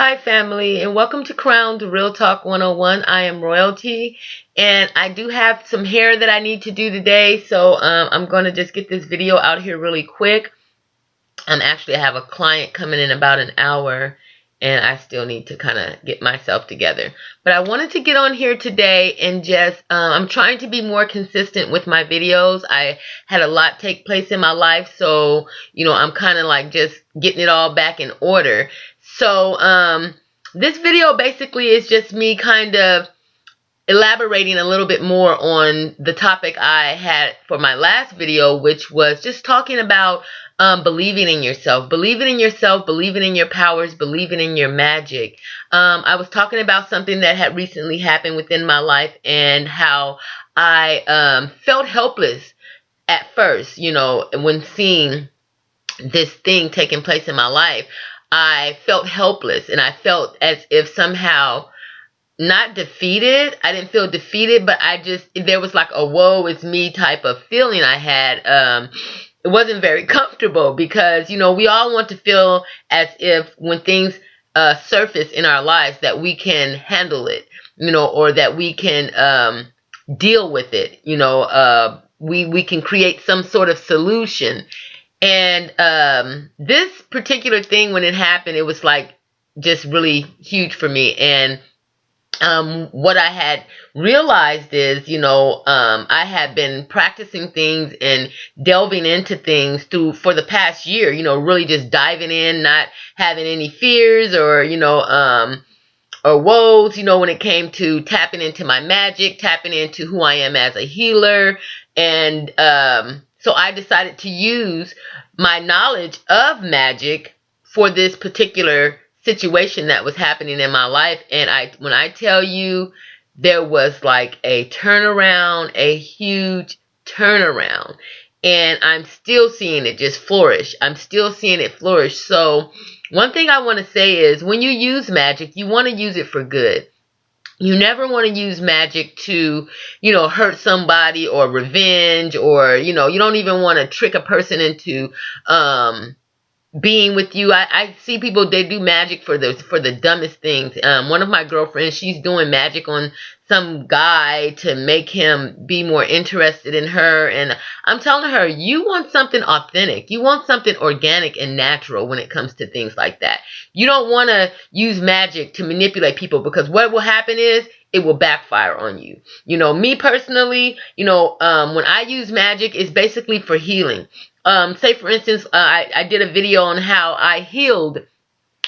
Hi family, and welcome to Crowned Real Talk 101. I am Royalty, and I do have some hair that I need to do today, so I'm going to just get this video out here really quick. Actually, I have a client coming in about an hour, and I still need to kind of get myself together. But I wanted to get on here today and just, I'm trying to be more consistent with my videos. I had a lot take place in my life, so, I'm kind of like just getting it all back in order. So, this video basically is just me kind of elaborating a little bit more on the topic I had for my last video, which was just talking about believing in yourself, believing in your powers, believing in your magic. I was talking about something that had recently happened within my life and how I felt helpless at first, when seeing this thing taking place in my life. I felt helpless, and I felt as if somehow not defeated. I didn't feel defeated, but there was like a woe is me type of feeling I had. It wasn't very comfortable because, we all want to feel as if when things surface in our lives that we can handle it, or that we can deal with it, we can create some sort of solution. And this particular thing, when it happened, it was like just really huge for me. And what I had realized is, I had been practicing things and delving into things for the past year, really just diving in, not having any fears or woes, when it came to tapping into my magic, tapping into who I am as a healer. And so I decided to use my knowledge of magic for this particular situation that was happening in my life. And when I tell you, there was like a turnaround, a huge turnaround. And I'm still seeing it just flourish. I'm still seeing it flourish. So one thing I want to say is when you use magic, you want to use it for good. You never want to use magic to, hurt somebody or revenge, or, you don't even want to trick a person into being with you. I see people, they do magic for the dumbest things. One of my girlfriends, she's doing magic on some guy to make him be more interested in her. And I'm telling her, you want something authentic. You want something organic and natural when it comes to things like that. You don't want to use magic to manipulate people, because what will happen is it will backfire on you. Me personally, when I use magic, it's basically for healing. Say for instance, I did a video on how I healed.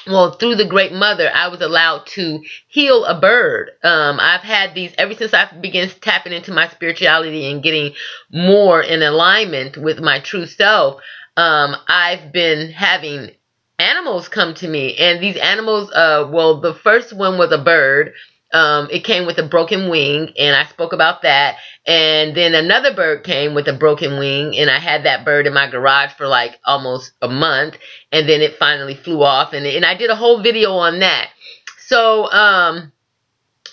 Well, through the Great Mother, I was allowed to heal a bird. I've had these ever since I began tapping into my spirituality and getting more in alignment with my true self. I've been having animals come to me, and these animals, well, the first one was a bird. It came with a broken wing, and I spoke about that. And then another bird came with a broken wing, and I had that bird in my garage for like almost a month, and then it finally flew off, and I did a whole video on that. So,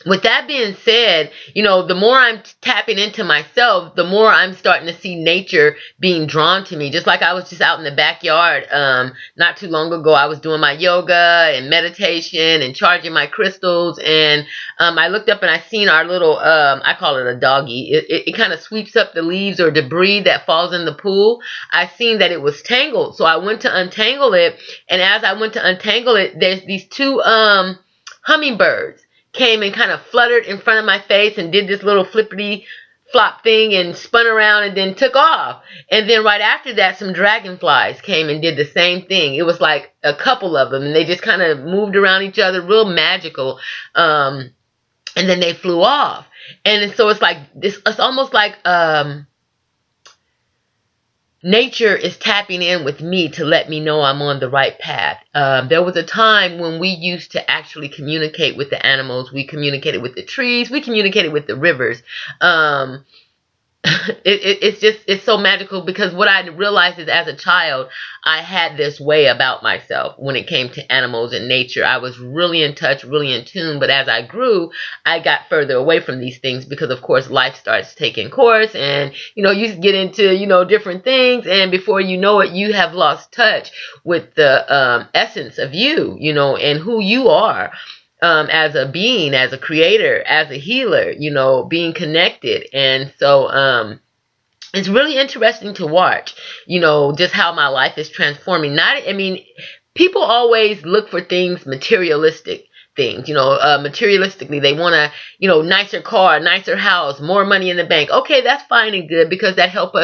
with that being said, the more I'm tapping into myself, the more I'm starting to see nature being drawn to me. Just like I was just out in the backyard not too long ago, I was doing my yoga and meditation and charging my crystals, and I looked up and I seen our little, I call it a doggy. It kind of sweeps up the leaves or debris that falls in the pool. I seen that it was tangled, so I went to untangle it, and as I went to untangle it, there's these two hummingbirds came and kind of fluttered in front of my face and did this little flippity flop thing and spun around and then took off. And then right after that, some dragonflies came and did the same thing. It was like a couple of them, and they just kind of moved around each other, real magical. And then they flew off. And so it's like this, it's almost like nature is tapping in with me to let me know I'm on the right path. There was a time when we used to actually communicate with the animals. We communicated with the trees. We communicated with the rivers. It's so magical, because what I realized is, as a child, I had this way about myself when it came to animals and nature. I was really in touch, really in tune, but as I grew, I got further away from these things, because of course life starts taking course, and you get into different things, and before you know it, you have lost touch with the essence of you, and who you are, as a being, as a creator, as a healer, being connected. And so it's really interesting to watch, just how my life is transforming. People always look for things, materialistic things, materialistically. They want a, nicer car, nicer house, more money in the bank. Okay, that's fine and good, because that helps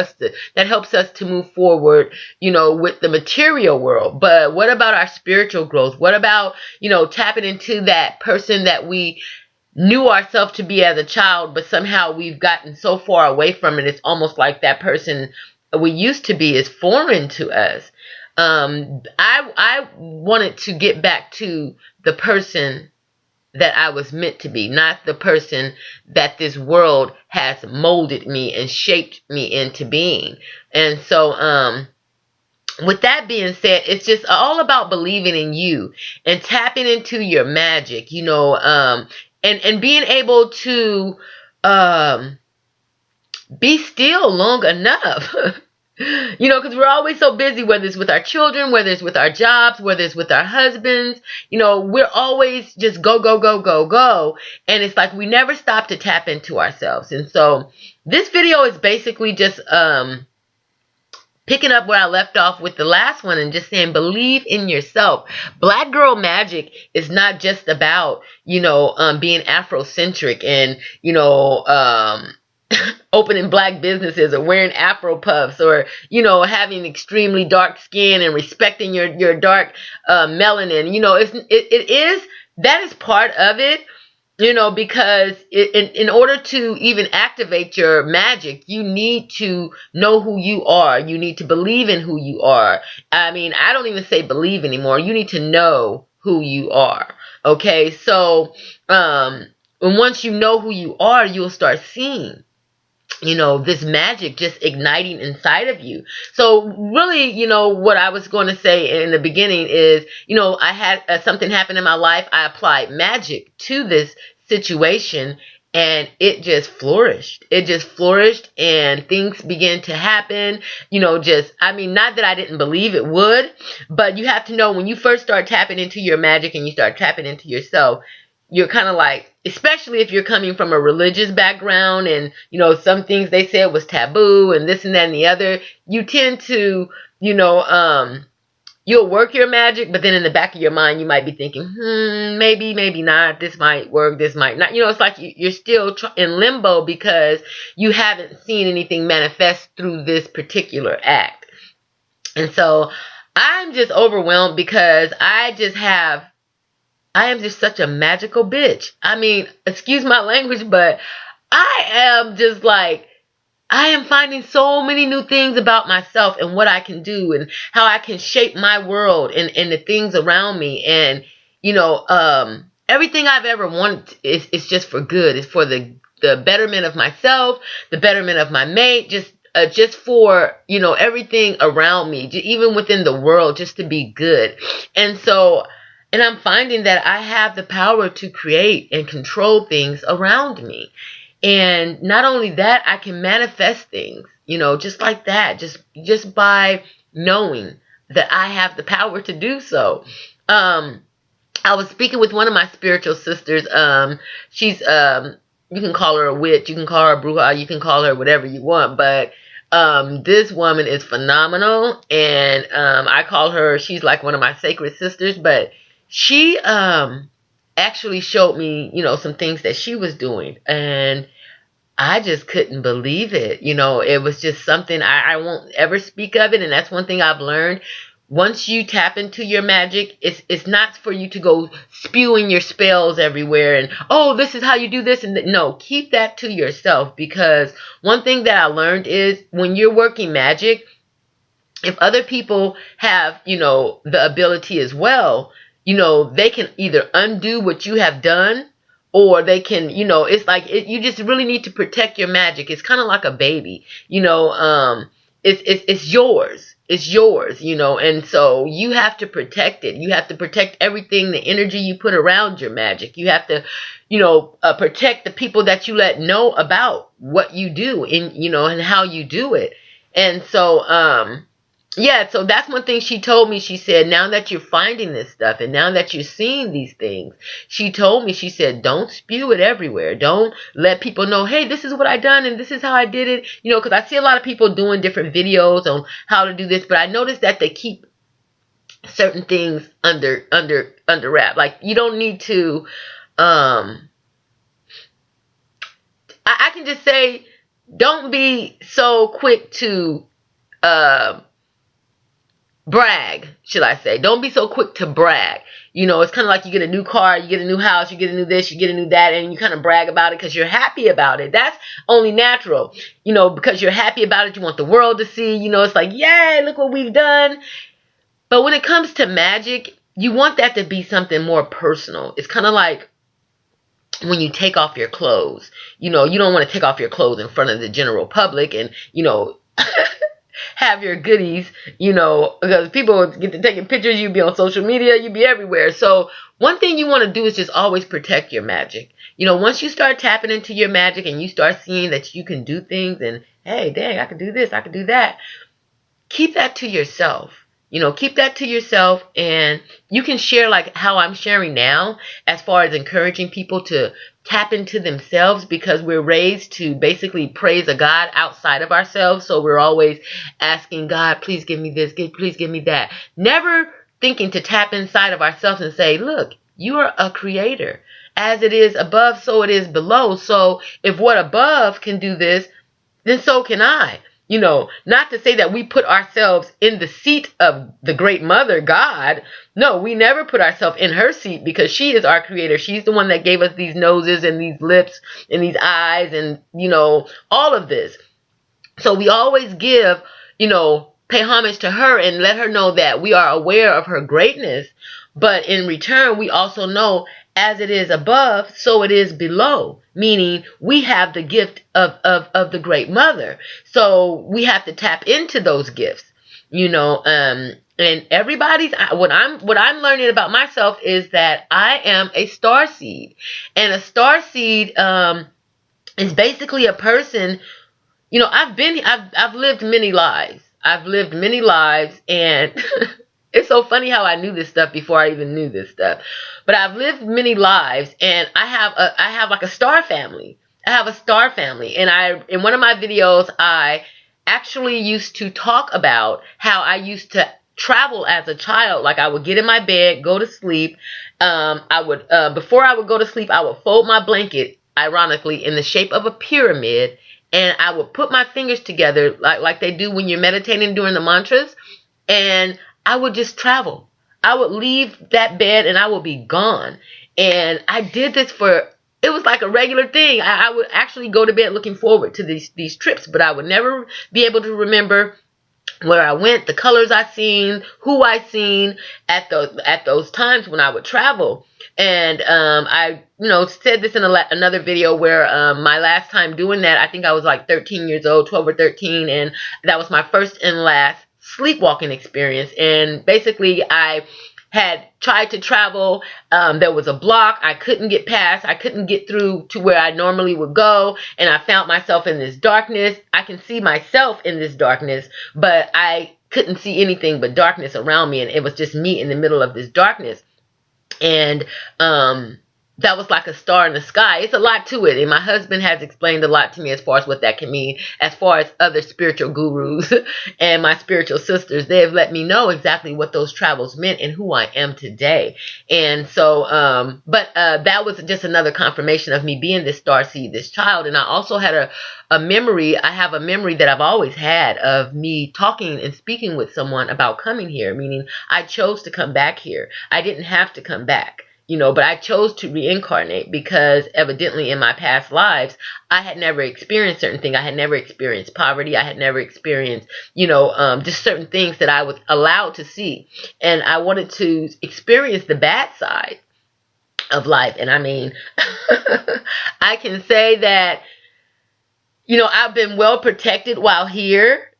us to move forward, with the material world. But what about our spiritual growth? What about, tapping into that person that we knew ourselves to be as a child, but somehow we've gotten so far away from it, it's almost like that person we used to be is foreign to us. I wanted to get back to the person that I was meant to be, not the person that this world has molded me and shaped me into being. And so, with that being said, it's just all about believing in you and tapping into your magic, and being able to be still long enough. Because we're always so busy, whether it's with our children, whether it's with our jobs, whether it's with our husbands, we're always just go, go, go, go, go. And it's like we never stop to tap into ourselves. And so this video is basically just picking up where I left off with the last one, and just saying, believe in yourself. Black Girl Magic is not just about, being Afrocentric and, opening black businesses, or wearing Afro puffs, or, having extremely dark skin and respecting your dark melanin. That is part of it. Because in order to even activate your magic, you need to know who you are. You need to believe in who you are. I don't even say believe anymore. You need to know who you are. Okay, so once you know who you are, you'll start seeing, this magic just igniting inside of you. So really, what I was going to say in the beginning is, I had something happen in my life. I applied magic to this situation, and it just flourished. It just flourished, and things began to happen, not that I didn't believe it would, but you have to know, when you first start tapping into your magic and you start tapping into yourself, you're kind of like, especially if you're coming from a religious background, and, some things they said was taboo and this and that and the other, you tend to, you'll work your magic, but then in the back of your mind, you might be thinking, maybe not, this might work, this might not. It's like you're still in limbo, because you haven't seen anything manifest through this particular act. And so I'm just overwhelmed, because I am just such a magical bitch. Excuse my language, but I am just like, I am finding so many new things about myself and what I can do and how I can shape my world and the things around me. And, everything I've ever wanted is just for good. It's for the betterment of myself, the betterment of my mate, just for, everything around me, even within the world, just to be good. And I'm finding that I have the power to create and control things around me. And not only that, I can manifest things, just like that, just by knowing that I have the power to do so. I was speaking with one of my spiritual sisters. She's, you can call her a witch, you can call her a bruja, you can call her whatever you want, but this woman is phenomenal. And I call her, she's like one of my sacred sisters, but she actually showed me, some things that she was doing, and I just couldn't believe it. It was just something I won't ever speak of it. And that's one thing I've learned. Once you tap into your magic, it's not for you to go spewing your spells everywhere and, oh, this is how you do this. And no, keep that to yourself, because one thing that I learned is, when you're working magic, if other people have, the ability as well, they can either undo what you have done, or they can, it's like you just really need to protect your magic. It's kind of like a baby, it's yours. It's yours, and so you have to protect it. You have to protect everything, the energy you put around your magic. You have to, protect the people that you let know about what you do and how you do it. And so, yeah, so that's one thing she told me. She said, now that you're finding this stuff and now that you're seeing these things, she told me, she said, don't spew it everywhere. Don't let people know, hey, this is what I done and this is how I did it. Because I see a lot of people doing different videos on how to do this, but I noticed that they keep certain things under wrap. Like, you don't need to, I can just say, don't be so quick to, brag, should I say. Don't be so quick to brag. It's kind of like you get a new car, you get a new house, you get a new this, you get a new that, and you kind of brag about it because you're happy about it. That's only natural. Because you're happy about it, you want the world to see. It's like, yay, look what we've done. But when it comes to magic, you want that to be something more personal. It's kind of like when you take off your clothes. You don't want to take off your clothes in front of the general public and, have your goodies, because people get to taking pictures. You be on social media, you be everywhere. So one thing you want to do is just always protect your magic. Once you start tapping into your magic and you start seeing that you can do things and, hey, dang, I can do this, I can do that. Keep that to yourself. Keep that to yourself, and you can share like how I'm sharing now as far as encouraging people to tap into themselves, because we're raised to basically praise a God outside of ourselves. So we're always asking God, please give me this, please give me that. Never thinking to tap inside of ourselves and say, look, you are a creator. As it is above, so it is below. So if what above can do this, then so can I. Not to say that we put ourselves in the seat of the great mother, God. No, we never put ourselves in her seat, because she is our creator. She's the one that gave us these noses and these lips and these eyes and, all of this. So we always give, pay homage to her and let her know that we are aware of her greatness. But in return, we also know, as it is above, so it is below. Meaning we have the gift of the great mother. So we have to tap into those gifts, and everybody's, what I'm learning about myself is that I am a star seed, and a star seed, is basically a person, I've lived many lives. And it's so funny how I knew this stuff before I even knew this stuff. But I've lived many lives, and I have like a star family. I have a star family. And in one of my videos, I actually used to talk about how I used to travel as a child. Like, I would get in my bed, go to sleep. Before I would go to sleep, I would fold my blanket, ironically, in the shape of a pyramid. And I would put my fingers together like they do when you're meditating during the mantras. And I would just travel. I would leave that bed and I would be gone. And I did this it was like a regular thing. I would actually go to bed looking forward to these trips, but I would never be able to remember where I went, the colors I seen, who I seen at those times when I would travel. And I said this in another video where my last time doing that, I think I was like 13 years old, 12 or 13, and that was my first and last sleepwalking experience. And basically I had tried to travel. There was a block I couldn't get past. I couldn't get through to where I normally would go, and I found myself in this darkness. I can see myself in this darkness, but I couldn't see anything but darkness around me, and it was just me in the middle of this darkness. And that was like a star in the sky. It's a lot to it. And my husband has explained a lot to me as far as what that can mean. As far as other spiritual gurus and my spiritual sisters, they have let me know exactly what those travels meant and who I am today. And so, that was just another confirmation of me being this star seed, this child. And I also had a memory. I have a memory that I've always had of me talking and speaking with someone about coming here, meaning I chose to come back here. I didn't have to come back. But I chose to reincarnate because evidently in my past lives, I had never experienced certain things. I had never experienced poverty. I had never experienced, just certain things that I was allowed to see. And I wanted to experience the bad side. of life. And I mean, I can say that, I've been well protected while here,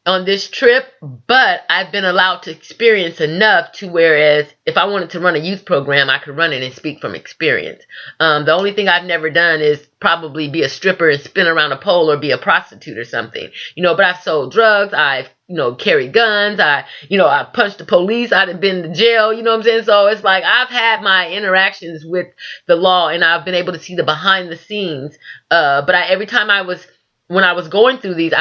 on this trip, but I've been allowed to experience enough to whereas if I wanted to run a youth program, I could run it and speak from experience. The only thing I've never done is probably be a stripper and spin around a pole or be a prostitute or something, but I've sold drugs. I've, carried guns. I punched the police. I've been to jail, you know what I'm saying? So it's like I've had my interactions with the law and I've been able to see the behind the scenes. But every time when I was going through these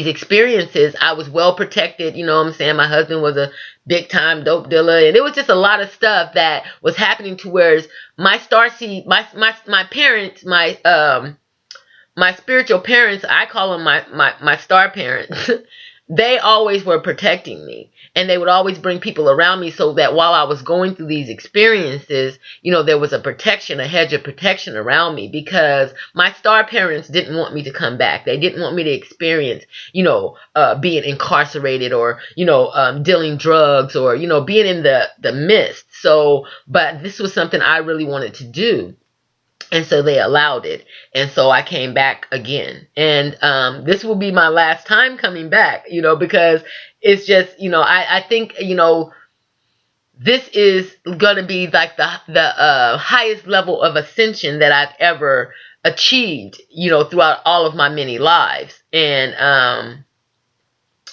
experiences, I was well protected. You know what I'm saying? My husband was a big time dope dealer, and it was just a lot of stuff that was happening to where my starseed, my parents, my spiritual parents, I call them my star parents. They always were protecting me, and they would always bring people around me so that while I was going through these experiences, there was a hedge of protection around me, because my star parents didn't want me to come back. They didn't want me to experience, being incarcerated or, dealing drugs or, being in the mist. So, but this was something I really wanted to do. And so they allowed it. And so I came back again. And this will be my last time coming back, because it's just, I think, this is going to be like the highest level of ascension that I've ever achieved, throughout all of my many lives. And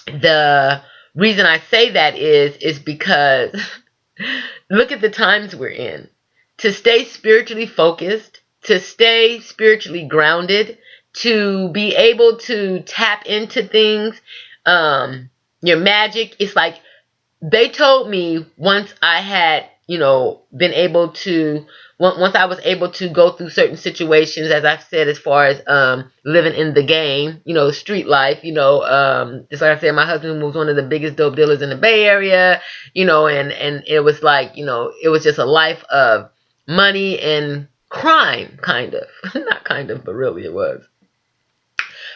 the reason I say that is because look at the times we're in. To stay spiritually focused, to stay spiritually grounded, to be able to tap into things, your magic. It's like they told me once I had, been able to, once I was able to go through certain situations, as I've said, as far as living in the game, street life, just like I said, my husband was one of the biggest dope dealers in the Bay Area, and it was like, it was just a life of money and crime, kind of. Not kind of, but really it was.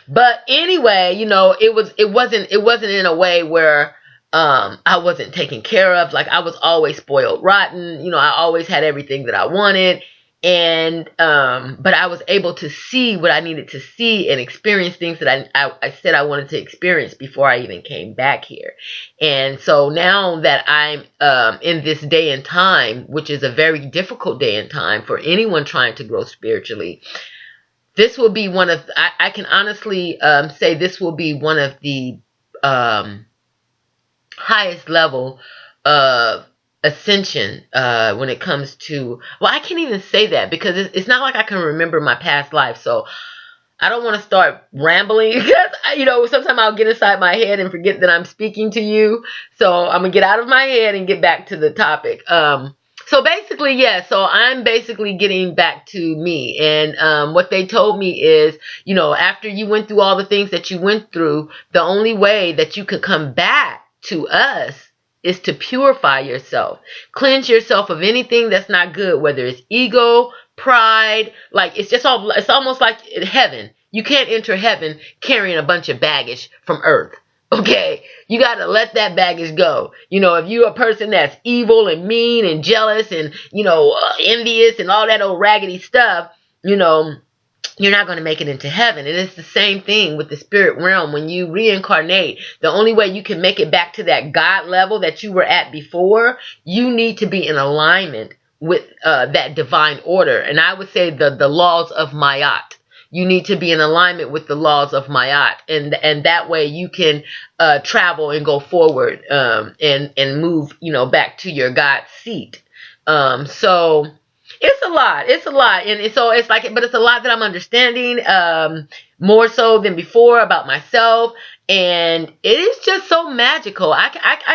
But anyway, it wasn't in a way where I wasn't taken care of. Like I was always spoiled rotten. I always had everything that I wanted. And but I was able to see what I needed to see and experience things that I said I wanted to experience before I even came back here. And so now that I'm in this day and time, which is a very difficult day and time for anyone trying to grow spiritually, this will be one of, I can honestly say this will be one of the highest level of ascension when it comes to, well, I can't even say that because it's not like I can remember my past life. So I don't want to start rambling because, sometimes I'll get inside my head and forget that I'm speaking to you. So I'm going to get out of my head and get back to the topic. So basically, yeah, so I'm basically getting back to me. And what they told me is, after you went through all the things that you went through, the only way that you could come back to us is to purify yourself. Cleanse yourself of anything that's not good, whether it's ego, pride, like it's almost like heaven. You can't enter heaven carrying a bunch of baggage from earth. Okay, you got to let that baggage go. If you're a person that's evil and mean and jealous and, envious and all that old raggedy stuff, you're not going to make it into heaven. And it's the same thing with the spirit realm. When you reincarnate, the only way you can make it back to that God level that you were at before, you need to be in alignment with that divine order. And I would say the laws of Ma'at. You need to be in alignment with the laws of Ma'at, and that way you can travel and go forward and move, back to your God seat. So it's a lot, and so it's like, but it's a lot that I'm understanding more so than before about myself, and it is just so magical. I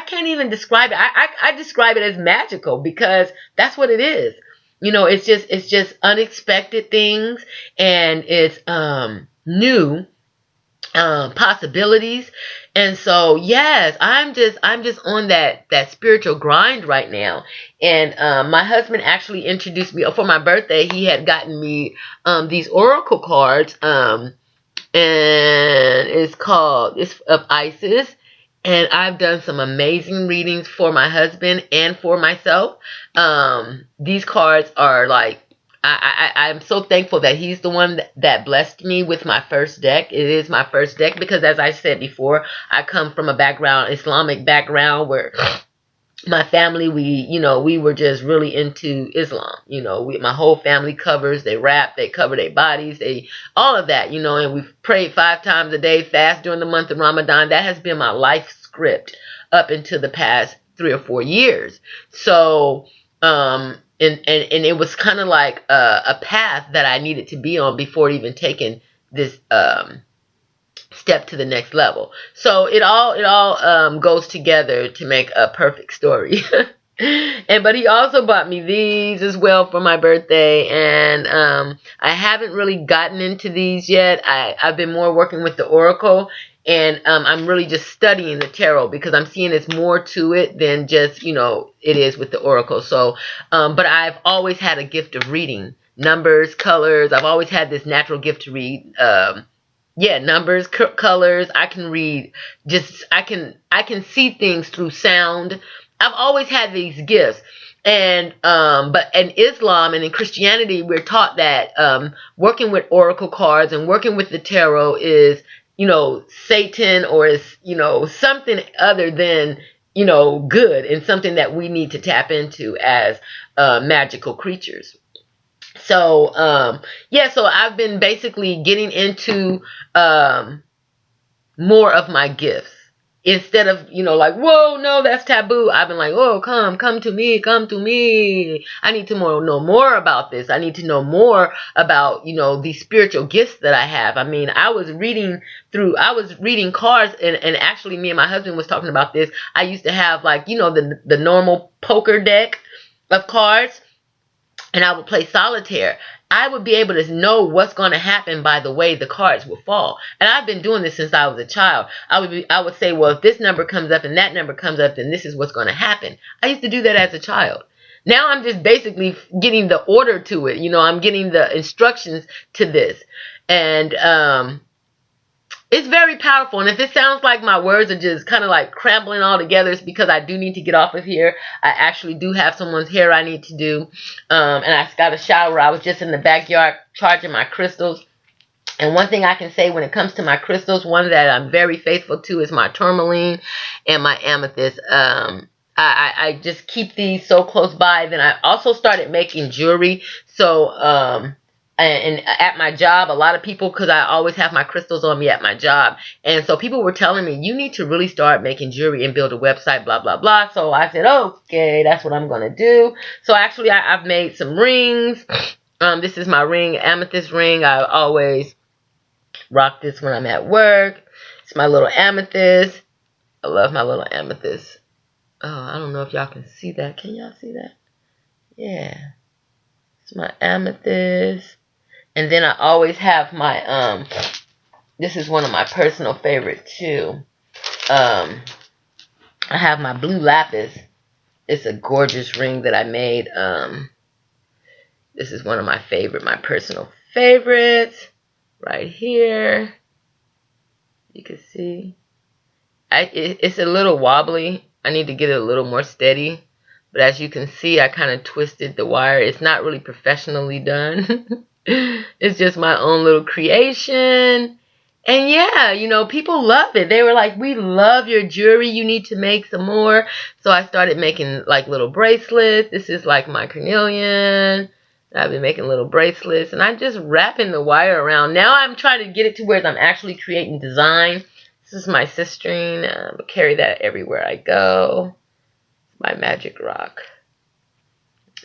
can't even describe it. I describe it as magical because that's what it is. It's just unexpected things, and it's new possibilities. And so yes, I'm just on that spiritual grind right now. And my husband actually introduced me for my birthday. He had gotten me these oracle cards, and it's of Isis. And I've done some amazing readings for my husband and for myself. These cards are like, I'm so thankful that he's the one that blessed me with my first deck. It is my first deck because, as I said before, I come from a Islamic background, where my family, we were just really into Islam. My whole family covers, they rap, they cover their bodies, all of that, and we've prayed 5 times a day, fast during the month of Ramadan. That has been my life script up until the past 3 or 4 years. So, and it was kind of like a path that I needed to be on before even taking this, step to the next level. So it all goes together to make a perfect story. But he also bought me these as well for my birthday, and I haven't really gotten into these yet. I've been more working with the Oracle, and I'm really just studying the tarot because I'm seeing it's more to it than just it is with the Oracle. So but I've always had a gift of reading numbers, colors. I've always had this natural gift to read numbers, colors. I can read, I can see things through sound. I've always had these gifts. And but in Islam and in Christianity, we're taught that working with oracle cards and working with the tarot is, Satan, or is, something other than, good, and something that we need to tap into as magical creatures. So, so I've been basically getting into more of my gifts. Instead of, like, whoa, no, that's taboo. I've been like, oh, come to me. I need to know more about this. I need to know more about, these spiritual gifts that I have. I mean, I was reading cards, and actually me and my husband was talking about this. I used to have, like, the normal poker deck of cards, and I would play solitaire. I would be able to know what's going to happen by the way the cards will fall. And I've been doing this since I was a child. I would say, well, if this number comes up and that number comes up, then this is what's going to happen. I used to do that as a child. Now I'm just basically getting the order to it. I'm getting the instructions to this. And it's very powerful. And if it sounds like my words are just kind of like crumbling all together, it's because I do need to get off of here. I actually do have someone's hair I need to do. And I got a shower. I was just in the backyard charging my crystals. And one thing I can say when it comes to my crystals, one that I'm very faithful to is my tourmaline and my amethyst. I just keep these so close by. Then I also started making jewelry. So, and at my job, a lot of people, because I always have my crystals on me at my job, and so people were telling me, you need to really start making jewelry and build a website, blah, blah, blah. So I said, okay, that's what I'm going to do. So actually, I've made some rings. This is my ring, amethyst ring. I always rock this when I'm at work. It's my little amethyst. I love my little amethyst. Oh, I don't know if y'all can see that. Can y'all see that? Yeah. It's my amethyst. And then I always have my, this is one of my personal favorites too. I have my blue lapis. It's a gorgeous ring that I made. This is one of my personal favorites. Right here. You can see. It's a little wobbly. I need to get it a little more steady. But as you can see, I kind of twisted the wire. It's not really professionally done. It's just my own little creation. And yeah, people love it. They were like, we love your jewelry. You need to make some more. So I started making like little bracelets. This is like my carnelian. I've been making little bracelets. And I'm just wrapping the wire around. Now I'm trying to get it to where I'm actually creating design. This is my cistrine. I carry that everywhere I go. My magic rock.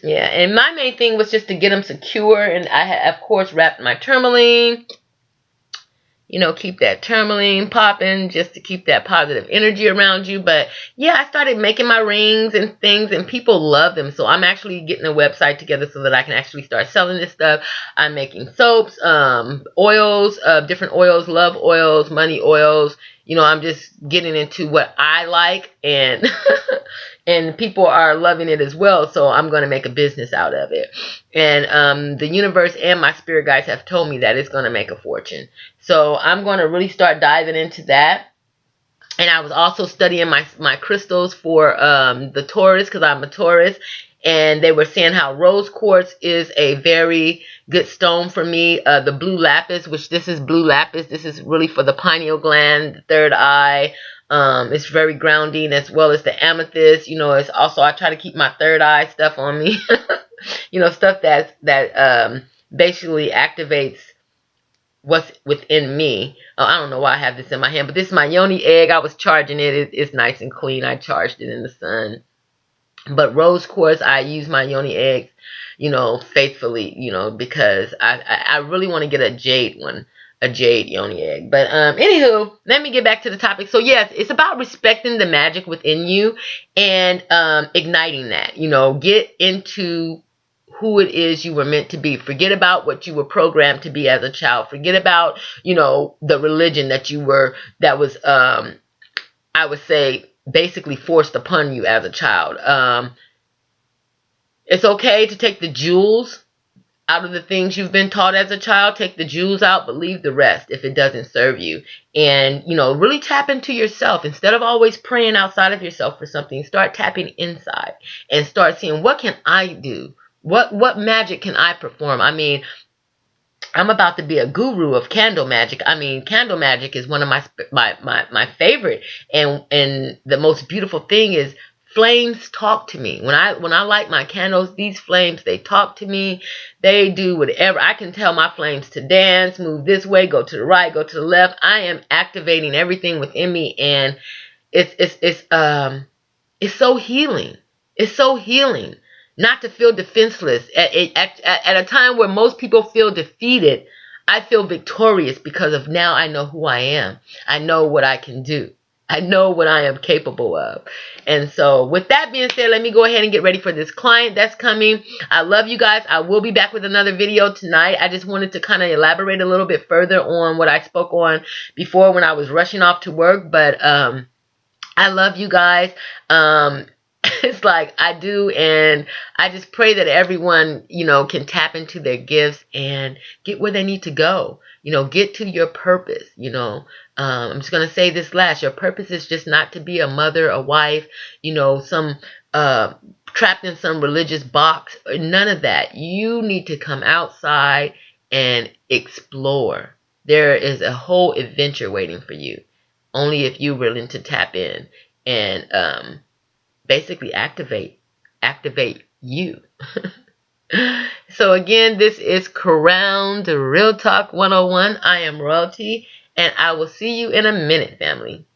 Yeah, and my main thing was just to get them secure, and I of course wrapped my tourmaline. Keep that tourmaline popping just to keep that positive energy around you. But yeah, I started making my rings and things, and people love them. So I'm actually getting a website together so that I can actually start selling this stuff. I'm making soaps, oils, different oils, love oils, money oils. I'm just getting into what I like, and and people are loving it as well. So I'm going to make a business out of it. And the universe and my spirit guides have told me that it's going to make a fortune. So I'm going to really start diving into that. And I was also studying my crystals for the Taurus, because I'm a Taurus, and they were saying how rose quartz is a very good stone for me. The blue lapis, which this is blue lapis, this is really for the pineal gland, the third eye. It's very grounding, as well as the amethyst. You know, it's also, I try to keep my third eye stuff on me. You know, stuff that basically activates what's within me. Oh, I don't know why I have this in my hand, but this is my yoni egg. I was charging it. It's nice and clean. I charged it in the sun. But rose quartz, I use my yoni eggs, you know, faithfully, you know, because I really want to get a jade one, a jade yoni egg. But anywho, let me get back to the topic. So yes, it's about respecting the magic within you and igniting that. You know, get into who it is you were meant to be. Forget about what you were programmed to be as a child. Forget about, you know, the religion that you were, that was, I would say, basically forced upon you as a child. It's okay to take the jewels out of the things you've been taught as a child. Take the jewels out, but leave the rest if it doesn't serve you. And, you know, really tap into yourself. Instead of always praying outside of yourself for something, start tapping inside and start seeing, what can I do? What magic can I perform? I mean, I'm about to be a guru of candle magic. I mean, candle magic is one of my favorite, and the most beautiful thing is flames talk to me. When I light my candles, these flames, they talk to me. They do whatever. I can tell my flames to dance, move this way, go to the right, go to the left. I am activating everything within me, and it's so healing. It's so healing. Not to feel defenseless. At a time where most people feel defeated, I feel victorious because of now I know who I am. I know what I can do. I know what I am capable of. And so with that being said, let me go ahead and get ready for this client that's coming. I love you guys. I will be back with another video tonight. I just wanted to kind of elaborate a little bit further on what I spoke on before when I was rushing off to work. But I love you guys. It's like I do, and I just pray that everyone, you know, can tap into their gifts and get where they need to go. You know, get to your purpose. You know, I'm just gonna say this last. Your purpose is just not to be a mother, a wife, you know, some trapped in some religious box. None of that. You need to come outside and explore. There is a whole adventure waiting for you. Only if you're willing to tap in and basically activate you. So again, this is Crowned Real Talk 101. I am Royalty, and I will see you in a minute, family.